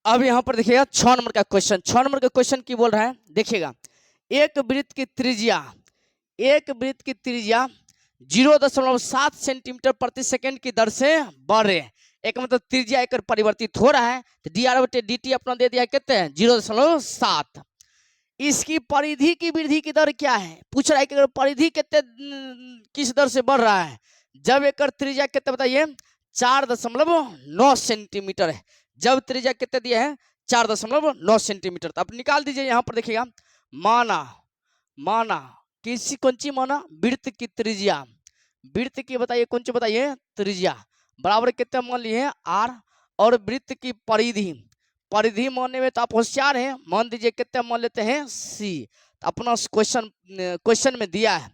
अब यहाँ पर देखिएगा 6 नंबर का क्वेश्चन। 6 नंबर का क्वेश्चन की बोल रहा है, देखिएगा एक वृत्त की त्रिज्या 0.7 सेंटीमीटर प्रति सेकंड की दर से बढ़ रही है। एक मतलब त्रिज्या एक परिवर्तित हो रहा है, तो dr/dt अपना दे दिया कितने हैं 0.7। इसकी परिधि की वृद्धि की दर क्या है, पूछ रहा है कि परिधि कितने किस दर से बढ़ रहा है। जब एक त्रिज्या कितने बताइए 4.9 सेंटीमीटर है। जब त्रिज्या कितने दिया है 4.9 सेंटीमीटर। तो आप निकाल दीजिए। यहाँ पर देखिएगा माना किसी कौन सी माना वृत्त की त्रिज्या, वृत्त की बताइए कौन सी बताइए त्रिज्या बराबर कितने मान लिए हैं r, और वृत्त की परिधि मानने में तो आप होशियार हैं, मान दीजिए कितने मान लेते हैं c। तो अपना क्वेश्चन में दिया है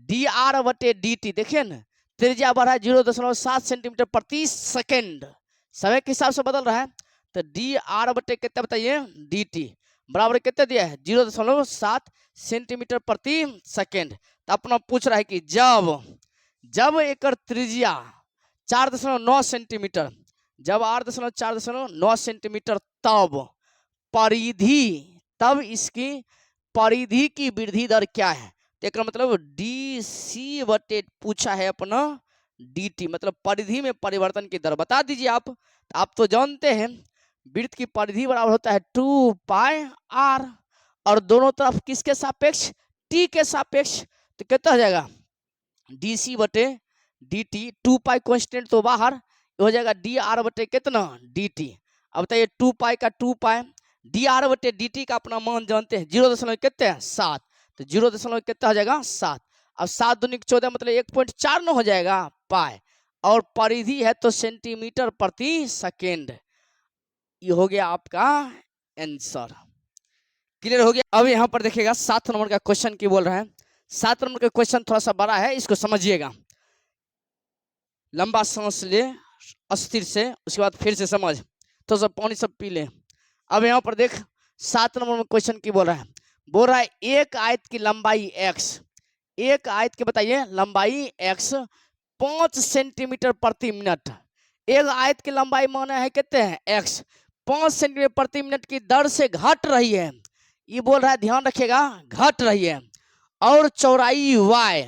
dr/dt। देखिए ना त्रिज्या बढ़ा 0.7 सेंटीमीटर प्रति सेकंड, समय के हिसाब से बदल रहा है। तो dr/ कितने बताइए dt बराबर कितने दिया है 0.7 सेंटीमीटर प्रति सेकंड। तो अपना पूछ रहा है कि जब एक त्रिज्या 4.9 सेंटीमीटर, जब 8.4.9 सेंटीमीटर, तब इसकी परिधि की वृद्धि दर क्या है। तो एक मतलब dc/, पूछा है अपना dt मतलब परिधि में परिवर्तन की दर बता दीजिए आप। आप तो जानते हैं वृत्त की परिधि बराबर होता है 2πr, और दोनों तरफ किसके सापेक्ष t के सापेक्ष। तो कितना हो जाएगा dc/dt, 2π कांस्टेंट तो बाहर हो जाएगा dr/ कितना dt। अब बताइए 2π का 2π, dr/dt का अपना मान जानते हैं 0.7, तो 0. कितना हो जाएगा 7। अब 7 दूनी 14 मतलब 1.49 हो जाएगा पाई, और परिधि है तो सेंटीमीटर प्रति सेकेंड। ये हो गया आपका आंसर। क्लियर हो गया। अब यहाँ पर देखिएगा 7 नंबर का क्वेश्चन की बोल रहा है। 7 नंबर का क्वेश्चन थोड़ा सा बड़ा है, इसको समझिएगा। लंबा सांस ले अस्थिर से, उसके बाद फिर से समझ, तो सब पानी सब पी ले। अब यहाँ पर देख 7 नंबर में क्वेश्चन की बोल रहा है एक आयत की लंबाई x, एक आयत की बताइए लंबाई x 5 सेंटीमीटर प्रति मिनट। एक आयत की लंबाई माना है कितने हैं x, 5 सेंटीमीटर प्रति मिनट की दर से घट रही है। ये बोल रहा है ध्यान रखिएगा घट रही है। और चौड़ाई y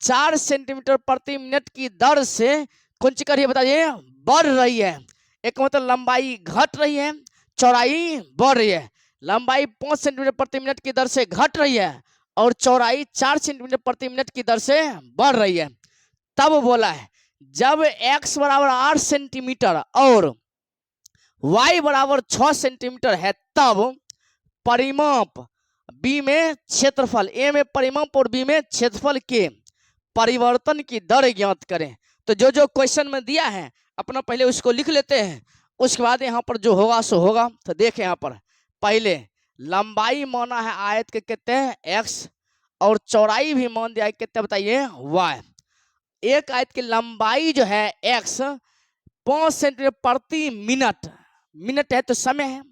4 सेंटीमीटर प्रति मिनट की दर से कौन सी कर रही है बताइए बढ़ रही है। एक मतलब लंबाई घट रही है, चौड़ाई बढ़ रही है। लंबाई 5 सेंटीमीटर प्रति मिनट की दर से घट रही है, और चौड़ाई 4 सेंटीमीटर प्रति मिनट की दर से बढ़ रही है। तब बोला है जब x बराबर 8 सेंटीमीटर और y बराबर 6 सेंटीमीटर है, तब परिमाप b में क्षेत्रफल, a में परिमाप और b में क्षेत्रफल के परिवर्तन की दर ज्ञात करें। तो जो क्वेश्चन में दिया है अपना पहले उसको लिख लेते हैं, उसके बाद यहाँ पर जो होगा सो होगा। तो देखें यहाँ पर पहले लंबाई माना है आयत के कितने x, और चौड़ाई भी मान दिया है कितने बताइए y। एक आयत की लंबाई जो है x 5 सेंटीमीटर प्रति मिनट, मिनट है तो समय है,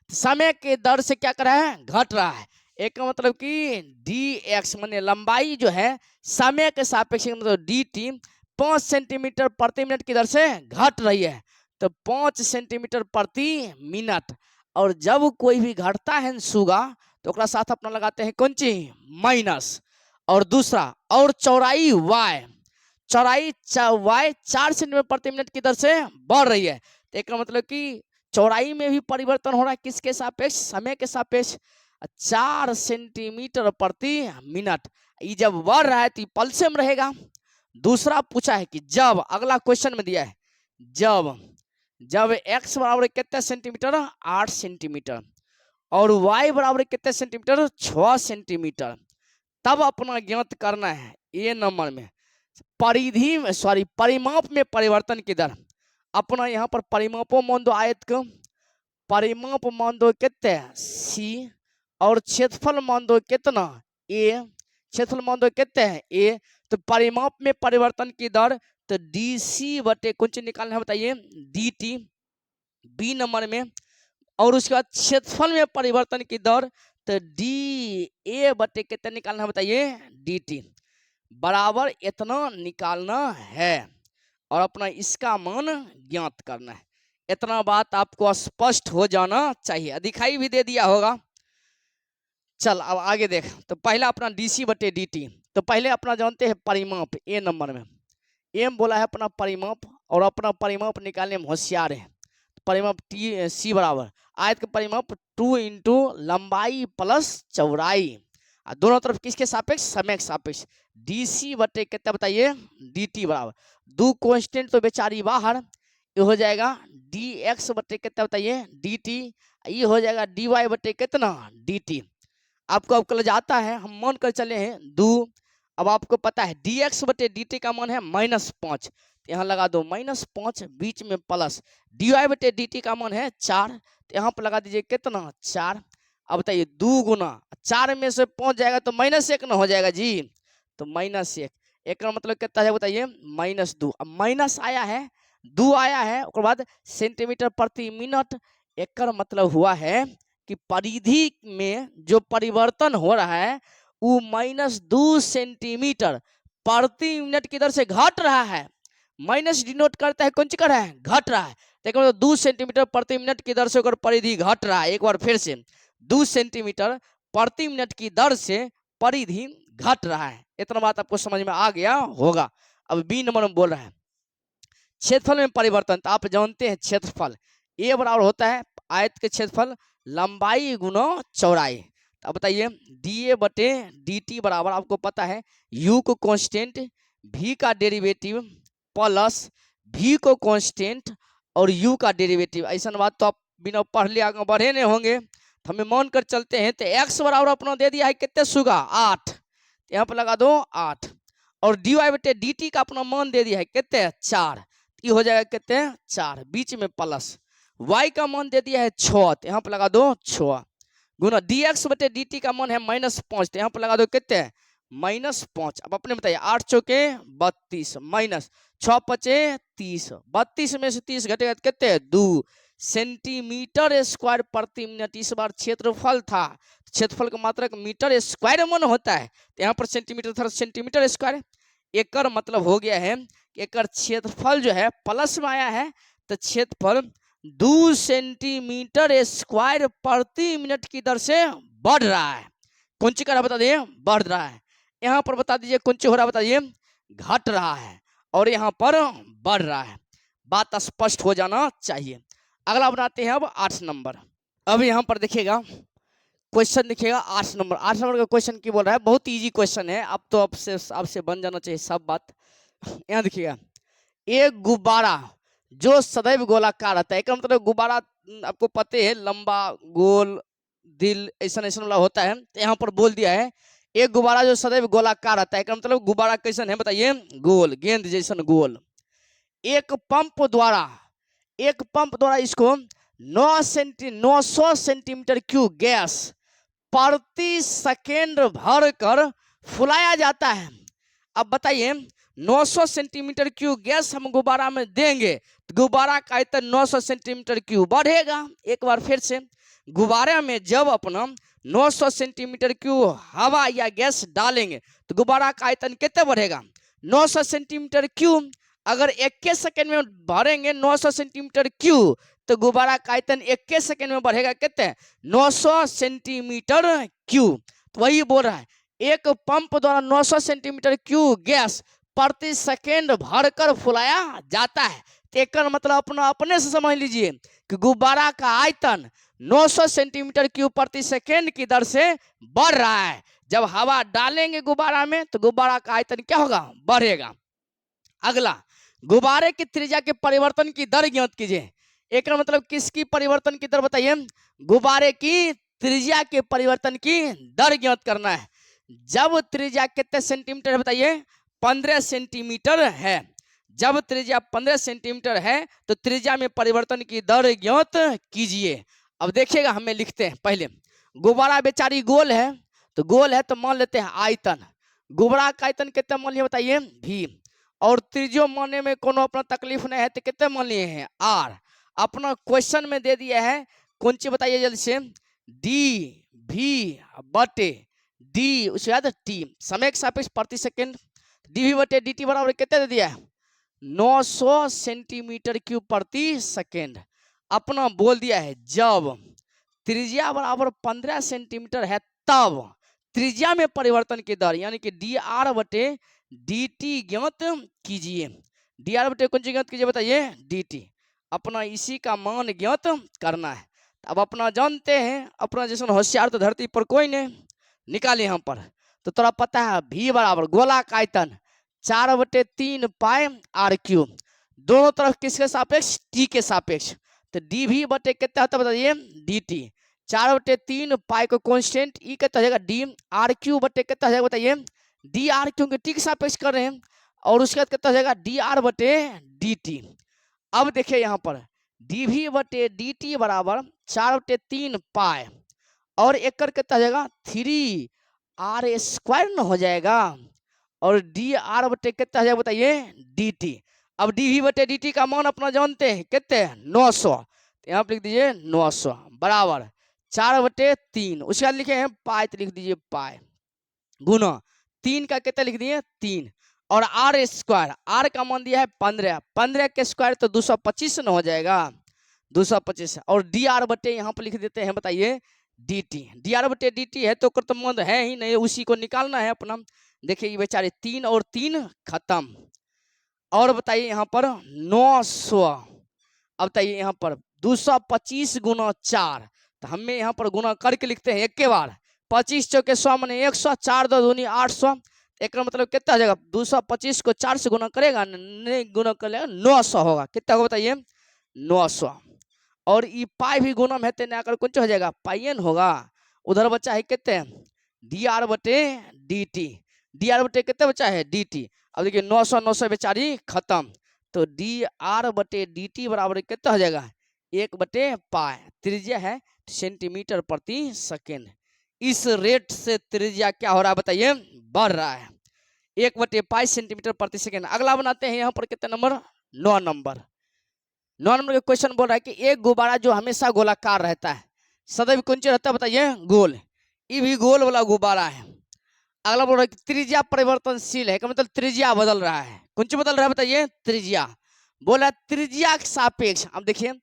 समय के दर से क्या कर रहा है घट रहा है। एक मतलब कि dx माने लंबाई जो है समय के सापेक्ष मतलब dt 5 सेंटीमीटर प्रति मिनट की दर से घट रही है, तो 5 सेंटीमीटर प्रति मिनट। और जब कोई भी घटता है सुगा तो ओकरा साथ अपना लगाते हैं कौन ची माइनस। और दूसरा और चौड़ाई y, चौड़ाई y 4 सेंटीमीटर प्रति मिनट की दर से बढ़ रही है। तो एक मतलब कि चौड़ाई में भी परिवर्तन हो रहा है किसके सापेक्ष समय के सापेक्ष 4 सेंटीमीटर प्रति मिनट। ये जब बढ़ रहा है तो पल्से में रहेगा। दूसरा पूछा है कि जब, अगला क्वेश्चन में दिया है जब x बराबर कितने सेंटीमीटर 8 सेंटीमीटर और y बराबर कितने सेंटीमीटर 6 सेंटीमीटर, तब अपना ज्ञात करना है ए नंबर में परिमाप में परिवर्तन की दर। अपना यहाँ पर परिमापों मान दो आयत को, परिमाप मान दो कितने c, और क्षेत्रफल मान दो कितना a, क्षेत्रफल मान दो कितने हैं a। तो परिमाप में परिवर्तन की दर तो dc/, कुछ निकालना है बताइए dt बी नंबर में। और उसके बाद क्षेत्रफल में परिवर्तन की दर तो dA/, कितना निकालना है बताइए dt बराबर इतना निकालना है, और अपना इसका मान ज्ञात करना है। इतना बात आपको स्पष्ट हो जाना चाहिए, दिखाई भी दे दिया होगा। चल अब आगे देख, तो पहला अपना डीसी बटे dt, तो पहले अपना जानते हैं परिमाप, ए नंबर में एम बोला है अपना परिमाप, और अपना परिमाप निकालने में होशियार है। परिमाप टी सी बराबर आयत का परिमाप 2 इंटू लंबाई प्लस चौड़ाई, दोनों तरफ किसके सापेक्ष, समय के सापेक्ष। डीसी बटे कितना बताइए, dt बराबर, दो कांस्टेंट तो बेचारी बाहर, ये हो जाएगा dx बटे कितना बताइए dt, ये हो जाएगा dy बटे कितना dt। आपको अब कल जाता है, हम मान कर चले हैं 2, अब आपको पता है dx बटे dt का मान है -5, यहाँ लगा दो -5, बीच में प्लस, dy बटे dt का मान है 4, तो यहाँ पर लगा दीजिए कितना 4। अब बताइए 2 गुना 4 में से 5 जाएगा तो -1 ना हो जाएगा जी, तो -1, एक का मतलब कितना है बताइए -2। अब माइनस आया है, 2 आया है, उसके बाद सेंटीमीटर प्रति मिनट, एक का मतलब हुआ है कि परिधि में जो परिवर्तन हो रहा है वो -2 सेंटीमीटर प्रति मिनट की दर से घट रहा है। माइनस डिनोट करता है कौन सी कर रहा है, घट रहा है, तो 2 सेंटीमीटर प्रति मिनट की दर से अगर परिधि घट रहा है, एक बार फिर से 2 सेंटीमीटर प्रति मिनट की दर से परिधि घट रहा है। इतना बात आपको समझ में आ गया होगा। अब बी नंबर में बोल रहा है क्षेत्रफल में परिवर्तन, तो आप जानते हैं क्षेत्रफल ए बराबर होता है आयत के क्षेत्रफल लंबाई गुना चौड़ाई। अब बताइए डी बटे डी टी बराबर, आपको पता है यू को कांस्टेंट, भी का डेरिवेटिव प्लस भी को कांस्टेंट और यू का डेरिवेटिव। ऐसा बात तो आप बिना पढ़ लिया आगे बढ़े नहीं होंगे, तो हमें मान कर चलते हैं। तो एक्स बराबर अपना दे दिया है कितने सुगा 8, यहाँ पर लगा दो 8, और डी वाई बटे डी टी का अपना मान दे दिया है कितने 4, ये हो जाएगा कितने 4, बीच में प्लस, y का मान दे दिया है 6, यहाँ पर लगा दो 6, गुना dx बटे dt का मान है -5, यहाँ पर लगा दो कितने -5। अब अपने बताइए 8 चौके 32 माइनस 6 पचे 30, 32 में से 30 घटेगा कितने 2 सेंटीमीटर स्क्वायर प्रति मिनट। इस बार क्षेत्रफल था, क्षेत्रफल का मात्रक मीटर स्क्वायर में होता है, तो यहाँ पर सेंटीमीटर था सेंटीमीटर स्क्वायर। एक मतलब हो गया है कि एक क्षेत्रफल जो है प्लस में आया है, तो क्षेत्रफल 2 सेंटीमीटर स्क्वायर प्रति मिनट की दर से बढ़ रहा है। कौन सी कर बता दिए बढ़ रहा है, यहाँ पर बता दीजिए कौन सी हो रहा है बताइए घट रहा है, और यहाँ पर बढ़ रहा है। बात स्पष्ट हो जाना चाहिए। अगला बनाते हैं अब 8 नंबर। अब यहाँ पर देखिएगा क्वेश्चन दिखेगा 8 नंबर। 8 नंबर का क्वेश्चन की बोल रहा है, बहुत इजी क्वेश्चन है, अब तो आपसे बन जाना चाहिए सब बात। यहाँ देखिएगा एक गुब्बारा जो सदैव गोलाकार रहता है, एक मतलब गुब्बारा आपको पता है लंबा गोल दिल ऐसा ऐसा वाला होता है, तो यहाँ पर बोल दिया है एक गुब्बारा जो सदैव गोलाकार रहता है, एक मतलब गुब्बारा कैसन है बताइए गोल, गेंद जैसन गोल। एक पंप द्वारा इसको 900 सेंटीमीटर क्यूब गैस प्रति सेकेंड भर कर फुलाया जाता है। अब बताइए 900 सेंटीमीटर क्यूब गैस हम गुब्बारा में देंगे तो गुब्बारा का आयतन 900 सेंटीमीटर क्यूब बढ़ेगा। एक बार फिर से गुब्बारे में जब अपना 900 सेंटीमीटर क्यूब हवा या गैस डालेंगे तो गुब्बारा का आयतन कितना बढ़ेगा 900 सेंटीमीटर क्यूब। अगर 21 सेकेंड में भरेंगे 900 सेंटीमीटर क्यूब तो गुब्बारा का आयतन 21 सेकेंड में बढ़ेगा कितने 900 सेंटीमीटर क्यूब। तो वही बोल रहा है एक पंप द्वारा 900 सेंटीमीटर क्यूब गैस प्रति सेकेंड भरकर फुलाया जाता है। एक मतलब अपने से समझ लीजिए कि गुब्बारा का आयतन 900 सेंटीमीटर क्यूब प्रति सेकेंड की दर से बढ़ रहा है। जब हवा डालेंगे गुब्बारा में तो गुब्बारा का आयतन क्या होगा बढ़ेगा। अगला गुब्बारे की त्रिज्या के परिवर्तन की दर ज्ञात कीजिए। एक मतलब किसकी परिवर्तन की दर बताइए गुब्बारे की त्रिज्या के परिवर्तन की दर ज्ञात करना है। जब त्रिज्या कितने सेंटीमीटर है बताइए 15 सेंटीमीटर है। जब त्रिज्या 15 सेंटीमीटर है तो त्रिज्या में परिवर्तन की दर ज्ञात कीजिए। अब देखिएगा हमें लिखते हैं पहले गुब्बारा बेचारी गोल है तो गोल है तो मान लेते हैं आयतन। गुब्बारा का आयतन कितना मान लिए बताइए भी, और त्रिज्या मानने में कोनो अपना तकलीफ नहीं है तो कितने मान लिए हैं आर। अपना क्वेश्चन में दे दिया है कौन सी बताइए जल्दी से डी भी बटे डी उसके बाद टी समय के सापेक्ष प्रति सेकेंड डी भी बटे डी टी बराबर कितने दे दिया है 900 सेंटीमीटर क्यूब प्रति सेकेंड। अपना बोल दिया है जब त्रिज्या बराबर 15 सेंटीमीटर है तब त्रिज्या में परिवर्तन की दर यानी कि डी आर बटे डी टी ज्ञात कीजिए। डी आर बटे कौन सी ज्ञात कीजिए बताइए, डी टी। अपना इसी का मान ज्ञात करना है। अब अपना जानते हैं, अपना जैसे होशियार तो धरती पर कोई नहीं, निकाले यहाँ पर। तो थोड़ा पता है भी बराबर गोलाक आयतन 4/3 पाई आर क्यूब, दोनों तरफ किसके सापेक्ष, टी के सापेक्ष। तो डी भी बटे कितना होता है बताइए, डी टी। 4/3 पाई को कॉन्स्टेंट, ई कितना हो जाएगा डी आर क्यूब बटे कितना हो जाएगा बताइए, डी आर क्योंकि टी के सापेक्ष कर रहे हैं। और उसके बाद कितना हो जाएगा डी आर बटे डी टी। अब देखिए यहाँ पर डी भी बटे डी टी बराबर 4/3 पाई और एक कर कितना हो जाएगा 3 आर स्क्वायर न हो जाएगा। और डी आर बटे कितना हो जाएगा बताइए, डी टी। अब डी भी बटे डी टी का मान अपना जानते हैं कितने, 900। तो यहाँ पर लिख दीजिए 900 बराबर 4/3। उसके बाद लिखे हैं पाई, तो लिख दीजिए पाई गुना 3 का कितना लिख दिए 3 और आर स्क्वायर, आर का मान दिया है 15, 15 के स्क्वायर तो 225 न हो जाएगा, 225। और डी आर बटे यहाँ पर लिख देते हैं बताइए डी टी। डी आर बटे डी टी है तो कर्तव्य है ही नहीं, उसी को निकालना है अपना। देखिए ये बेचारे 3 और 3 खत्म। और बताइए यहाँ पर 900। अब बताइए यहाँ पर 225 गुना 4, तो हमें यहाँ पर गुना करके लिखते हैं एक के बार। 25 चौके 100 मैंने 100, 4 2 दूनी 800। एक मतलब कितना हो जाएगा, 225 को 4 से गुना करेगा, नहीं गुना कर लेगा 900 होगा। कितना होगा बताइए 900। और ई पाई भी गुना में है आकर कौन हो जाएगा, पाइयन होगा। उधर बच्चा है कितने, डी आर बटे डी टी। डी आर बटे कितने बच्चा है, डी टी। अब देखिए 900 900 बेचारी खत्म। तो डी आर बटे डी टी बराबर कितना हो जाएगा, 1/पाई। त्रिज्या है सेंटीमीटर प्रति सेकेंड। इस रेट से त्रिज्या क्या हो रहा है बताइए, बढ़ रहा है, 1/पाई सेंटीमीटर प्रति सेकेंड। अगला बनाते हैं यहाँ पर कितना नंबर, 9 नंबर। 9 नंबर का क्वेश्चन बोल रहा है कि एक गुब्बारा जो हमेशा गोलाकार रहता है, सदैव कौन सी रहता है बताइए, गोल। ये भी गोल वाला गुब्बारा है। अगला बोल रहा है कि त्रिज्या परिवर्तनशील है, मतलब त्रिज्या बदल रहा है। कौन सी बदल रहा है बताइए, त्रिज्या। बोला त्रिज्या के सापेक्ष। अब देखिए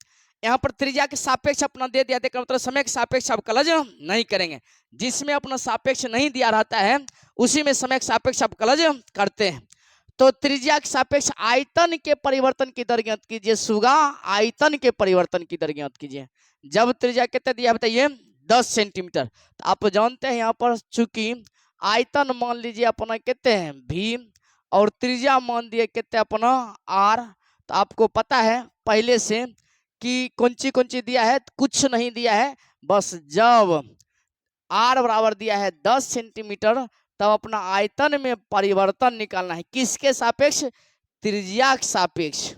यहाँ पर त्रिज्या के सापेक्ष अपना दे दिया, देखा मतलब समय के सापेक्ष आप कलज नहीं करेंगे। जिसमें अपना सापेक्ष नहीं दिया रहता है उसी में समय के सापेक्ष आप कलज करते हैं। तो त्रिज्या के सापेक्ष आयतन के परिवर्तन की दर ज्ञात कीजिए। सुगा आयतन के परिवर्तन की दर ज्ञात कीजिए। जब त्रिज्या कितना दिया बताइए 10 सेंटीमीटर। तो आप जानते हैं यहाँ पर चूंकि आयतन मान लीजिए अपना कितने हैं भी और त्रिज्या मान दिए कितने अपना आर। तो आपको पता है पहले से कि कौन सी दिया है, कुछ नहीं दिया है। बस जब आर बराबर दिया है 10 सेंटीमीटर तब अपना आयतन में परिवर्तन निकालना है। किसके सापेक्ष, त्रिज्या के सापेक्ष।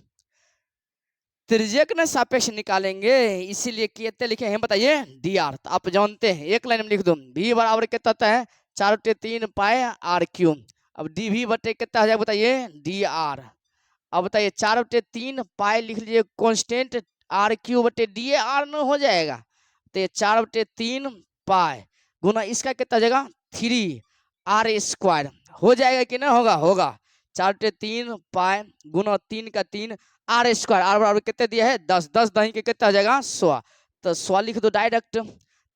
त्रिज्या के सापेक्ष निकालेंगे, इसीलिए कितने लिखे हैं बताइए, डी आर। तो आप जानते हैं एक लाइन में लिख दो, भी बराबर कितना होता है 4/3 पाई आर क्यूब। अब डी भी बटे कितना हो जाएगा बताइए, डी आर। अब बताइए 4/3 पाई लिख लीजिए कॉन्स्टेंट, आर क्यूब बटे डी आर न हो जाएगा। तो ये 4/3 पाई गुना इसका कितना हो जाएगा 3 आर स्क्वायर हो जाएगा कि ना होगा, होगा। 4/3 पाई गुना 3 का 3 आर स्क्वायर। आर बराबर कितने दिया है 10, 10 दही के कितना हो जाएगा 100। तो 100 लिख दो डायरेक्ट,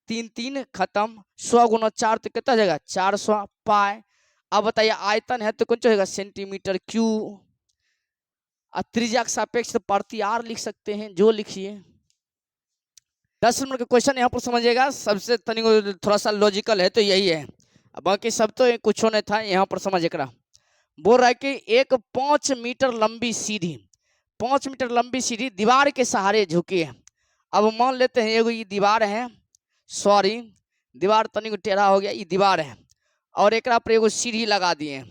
3 3 खत्म। 100 गुना 4 तो कितना हो जाएगा 400 पाई। अब बताइए आयतन है तो कौन होगा सेंटीमीटर क्यूब। त्रिज्या के सापेक्ष तो प्रति आर लिख सकते हैं, जो लिखिए। 10 नंबर का क्वेश्चन यहाँ पर समझिएगा, सबसे तनिक थोड़ा सा लॉजिकल है तो यही है, बाकी सब तो कुछ नहीं था। यहाँ पर समझ एक बोल रहा है कि एक 5 मीटर लंबी सीढ़ी, 5 मीटर लंबी सीढ़ी दीवार के सहारे झुकी है। अब मान लेते हैं एगो ये दीवार है, सॉरी दीवार तनिक टेढ़ा हो गया, ये दीवार है और एक पर एगो सीढ़ी लगा दिए।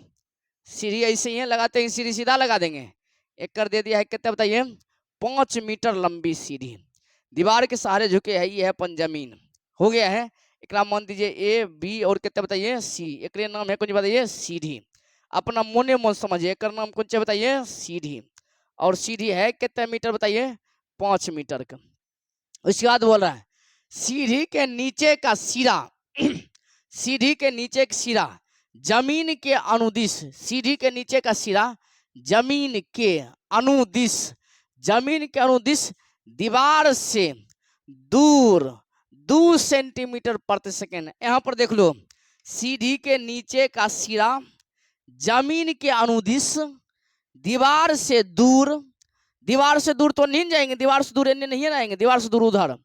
सीढ़ी ऐसे ही है लगाते हैं, सीढ़ी सीधा लगा देंगे। एक कर दे दिया है कितना बताइए 5 मीटर लंबी सीढ़ी दीवार के सहारे झुके है, ये है अपन जमीन हो गया है। एक नाम मान दीजिए ए बी और कितना बताइए सी, एक नाम है कुछ बताइए सीढ़ी। अपना मोने मोन समझिए, एक नाम कुछ बताइए सीढ़ी। और सीढ़ी है कितने मीटर बताइए 5 मीटर का। उसके बाद बोल रहा है सीढ़ी के नीचे का सिरा सीढ़ी के नीचे का सिरा जमीन के अनुदिश, सीढ़ी के नीचे का सिरा जमीन के अनुदिश, जमीन के अनुदिश दीवार से दूर 2 सेंटीमीटर प्रति सेकेंड। यहाँ पर देख लो, सीढ़ी के नीचे का सिरा जमीन के अनुदिश दीवार से दूर तो नहीं जाएंगे, दीवार से दूर नहीं रहेंगे, दीवार से दूर उधर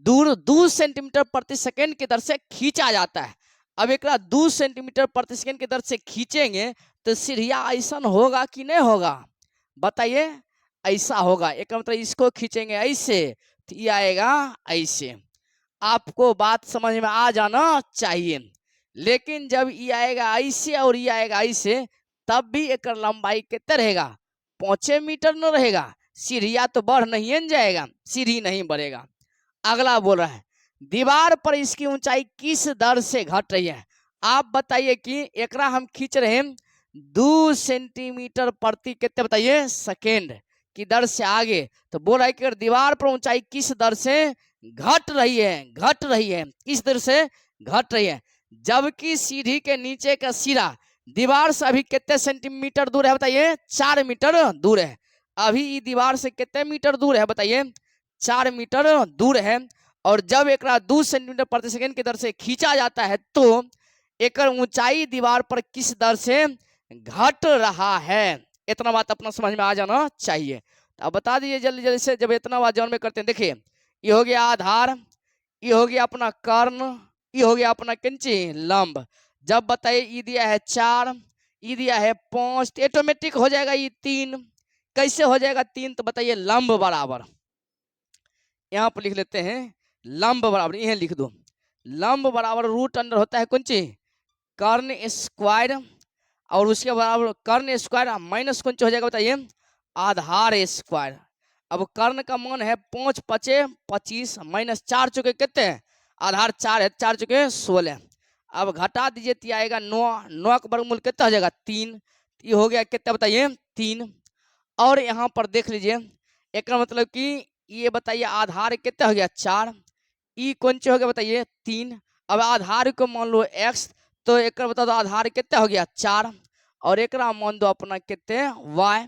दूर 2 सेंटीमीटर प्रति सेकेंड की दर से खींचा जाता है। अब एक 2 सेंटीमीटर प्रति सेकेंड की दर से खींचेंगे तो सीढ़िया ऐसा होगा कि नहीं होगा, बताइए? ऐसा होगा। एक मतलब इसको खींचेंगे ऐसे तो ये आएगा ऐसे। आपको बात समझ में आ जाना चाहिए। लेकिन जब ये आएगा ऐसे और ये आएगा ऐसे, तब भी एक लंबाई कितना रहेगा? 5 मीटर न रहेगा। सीढ़िया तो बढ़ नहीं जाएगा, सीढ़ी नहीं बढ़ेगा। अगला बोल रहा है, दीवार पर इसकी ऊंचाई किस दर से घट रही है? आप बताइए कि एकरा हम खींच रहे हैं 2 सेंटीमीटर प्रति कितने बताइए सेकेंड की दर से आगे, तो बोल रहा है कि दीवार पर ऊंचाई किस दर से घट रही है, किस दर से घट रही है, जबकि सीढ़ी के नीचे का सिरा दीवार से अभी कितने सेंटीमीटर दूर है बताइए? 4 मीटर दूर है। अभी ये दीवार से कितने मीटर दूर है बताइए? 4 मीटर दूर है। और जब एक 2 सेंटीमीटर प्रति सेकेंड की दर से खींचा जाता है तो एक ऊंचाई दीवार पर किस दर से घट रहा है। इतना बात अपना समझ में आ जाना चाहिए। तो अब बता दीजिए जल्दी जल्दी से। जब इतना बात जौन में करते हैं, देखिए ये हो गया आधार, ये हो गया अपना कर्ण, ये हो गया अपना किंची लंब। जब बताइए ई दिया है 4, ई दिया है 5, तो ऑटोमेटिक हो जाएगा ये 3। कैसे हो जाएगा 3? तो बताइए लंब बराबर, यहाँ पर लिख लेते हैं लंब बराबर, यह लिख दो लंब बराबर रूट अंडर होता है कुंची कर्ण स्क्वायर, और उसके बराबर कर्ण स्क्वायर माइनस कुंची हो जाएगा बताइए आधार स्क्वायर। अब कर्ण का मान है 5 5 25 माइनस 4 चुके कितने हैं? आधार 4 है, 4 चुके 16। अब घटा दीजिए तो आएगा 9, 9 का वर्गमूल कितना हो जाएगा? 3। ये हो गया कितना बताइए? 3। और यहाँ पर देख लीजिए, एक मतलब कि ये बताइए आधार कितना हो गया? 4। ई कौन सी हो गया बताइए? 3। अब आधार को मान लो x, तो एक बता दो आधार कितना हो गया? 4। और एक मान दो अपना कितने y,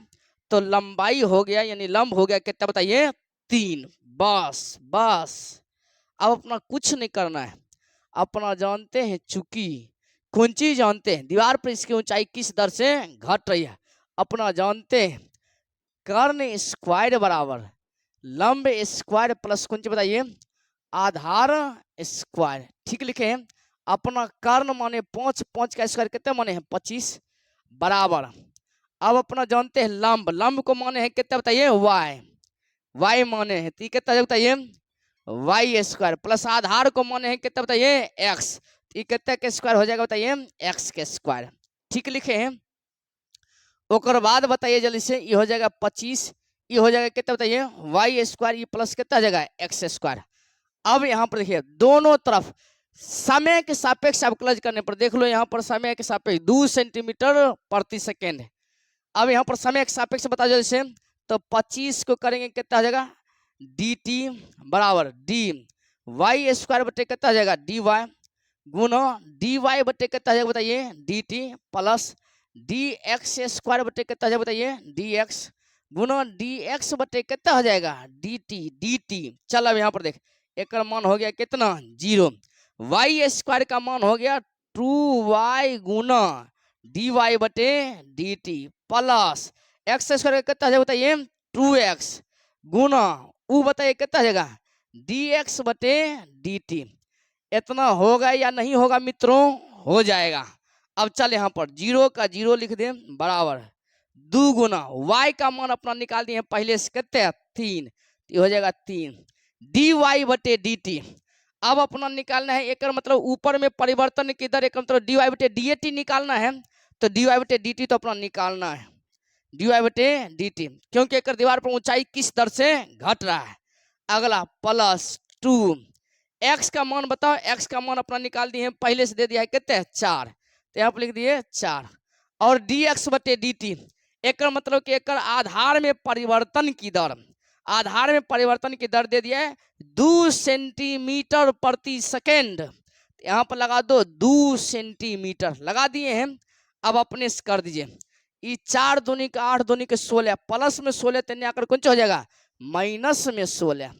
तो लंबाई हो गया यानी लंब हो गया कितना बताइए? 3। बस अब अपना कुछ नहीं करना है, अपना जानते हैं चूंकि कौन चीज जानते हैं दीवार पर इसकी ऊंचाई किस दर से घट रही है। अपना जानते हैं कर्ण स्क्वायर बराबर लंब स्क्वायर प्लस कौन चीज बताइए? आधार स्क्वायर। ठीक लिखे हैं। अपना कर्ण माने 5, 5 का स्क्वायर कितने माने हैं? 25 बराबर। अब अपना जानते हैं लंब, लंब को माने हैं कितने बताइए? y माने हैं तो कितना बताइए? y स्क्वायर प्लस आधार को माने हैं कितना बताइए? x, तो कितने के स्क्वायर हो जाएगा बताइए? x के स्क्वायर। ठीक लिखे हैं। ओकर बाद बताइए जल्दी से, ये हो जाएगा 25, ये हो जाएगा कितना बताइए? y स्क्वायर, ये प्लस कितना हो जाएगा? x square. अब यहाँ पर देखिए दोनों तरफ समय के सापेक्ष अवकलज करने पर देख लो, यहाँ पर समय के सापेक्ष 2 सेंटीमीटर प्रति सेकेंड है। अब यहाँ पर समय के सापेक्ष बता दो जैसे, तो 25 को करेंगे कितना हो जाएगा? dt बराबर डी वाई स्क्वायर बटे कितना हो जाएगा? dy गुना dy बटे कितना हो जाएगा बताइए? dt प्लस dx स्क्वायर बटे कितना हो जाएगा बताइए? dx गुना dx बटे कितना हो जाएगा? dt। चल अब यहाँ पर देख, एक मान हो गया कितना? 0। y स्क्वायर का मान हो गया 2y गुना dy बटे dt प्लस x स्क्वायर कितना हो जाएगा बताइए? 2x गुना ऊ बताइए कितना हो जाएगा? dx बटे dt। इतना होगा या नहीं होगा मित्रों? हो जाएगा। अब चल यहाँ पर 0 का 0 लिख दे बराबर 2 गुना y का मान अपना निकाल दिए पहले से कितने? 3, तो हो जाएगा 3 dy बटे dt। अब अपना निकालना है एक मतलब ऊपर में परिवर्तन की दर, एक मतलब dy बटे dt निकालना है, तो dy बटे dt तो अपना निकालना है dy बटे dt, क्योंकि एक दीवार पर ऊंचाई किस दर से घट रहा है। अगला प्लस 2 x का मान बताओ, x का मान अपना निकाल दिए पहले से दे दिया है कितने? 4, तो यहाँ पर लिख दिए 4 और dx बटे dt, एक मतलब कि एक आधार में परिवर्तन की दर, आधार में परिवर्तन की दर दे दिया है 2 सेंटीमीटर प्रति सेकेंड। यहाँ पर लगा दो 2 सेंटीमीटर लगा दिए हैं। अब अपने से कर दीजिए, ये 4 दूनी का 8 दूनी के 16 प्लस में 16 तेने आकर कौन हो जाएगा? माइनस में 16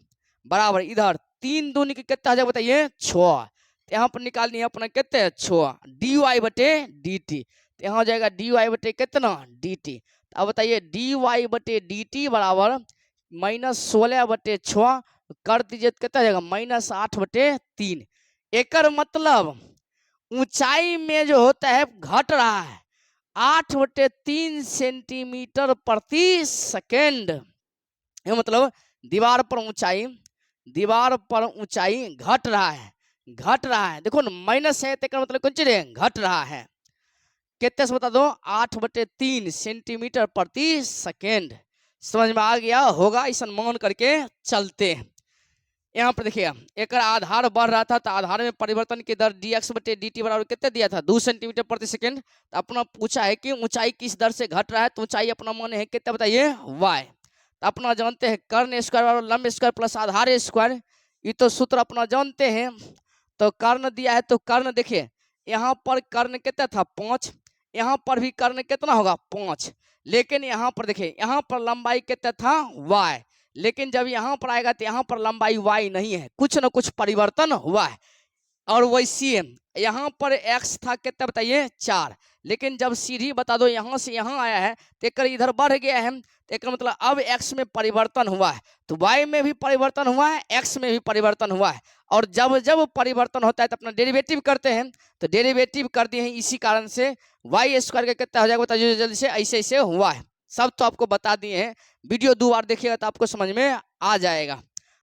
बराबर इधर 3 दूनी के कितना हो जाएगा बताइए 6। तो यहाँ पर निकाल दिए अपना कितने 6 डी वाई बटे डी टी। तो यहाँ हो जाएगा डी वाई बटे कितना डी टी। अब बताइए डी वाई बटे डी टी बराबर -16 बटे 6 कर दीजिए तो कितना हो जाएगा -8 बटे 3। एकर मतलब ऊंचाई में जो होता है घट रहा है 8 बटे 3 सेंटीमीटर प्रति सेकेंड। ये मतलब दीवार पर ऊंचाई घट रहा है। देखो ना माइनस है तो मतलब कुछ नहीं घट रहा है। कितने से बता दो 8 बटे 3 सेंटीमीटर प्रति सेकेंड। समझ में आ गया होगा, इस मान करके चलते हैं। यहाँ पर देखिए एक आधार बढ़ रहा था तो आधार में परिवर्तन की दर dx बटे dt बराबर कितने दिया था 2 सेंटीमीटर प्रति सेकेंड। तो अपना पूछा है कि ऊंचाई किस दर से घट रहा है, तो ऊंचाई अपना मान है कितना बताइए y। तो अपना जानते हैं कर्ण स्क्वायर बराबर लंब स्क्वायर प्लस आधार स्क्वायर, ये तो सूत्र अपना जानते हैं। तो कर्ण दिया है तो कर्ण देखिए यहाँ पर कर्ण कितना था 5, यहाँ पर भी कर्ण कितना होगा 5, लेकिन यहाँ पर देखिए यहाँ पर लंबाई कितना था y, लेकिन जब यहाँ पर आएगा तो यहाँ पर लंबाई y नहीं है, कुछ न कुछ परिवर्तन हुआ है। और वैसे यहाँ पर x था कितना बताइए 4, लेकिन जब सीढ़ी बता दो यहाँ से यहाँ आया है तो एक इधर बढ़ गया है, तो एक मतलब अब x में परिवर्तन हुआ है, तो y में भी परिवर्तन हुआ है, x में भी परिवर्तन हुआ है। और जब जब परिवर्तन होता है तो अपना डेरिवेटिव करते हैं, तो डेरिवेटिव कर दिए हैं, इसी कारण से y स्क्वायर का कितना हो जाएगा बताइए जल्दी से, ऐसे ऐसे हुआ है। सब तो आपको बता दिए हैं, वीडियो 2 बार देखिएगा तो आपको समझ में आ जाएगा।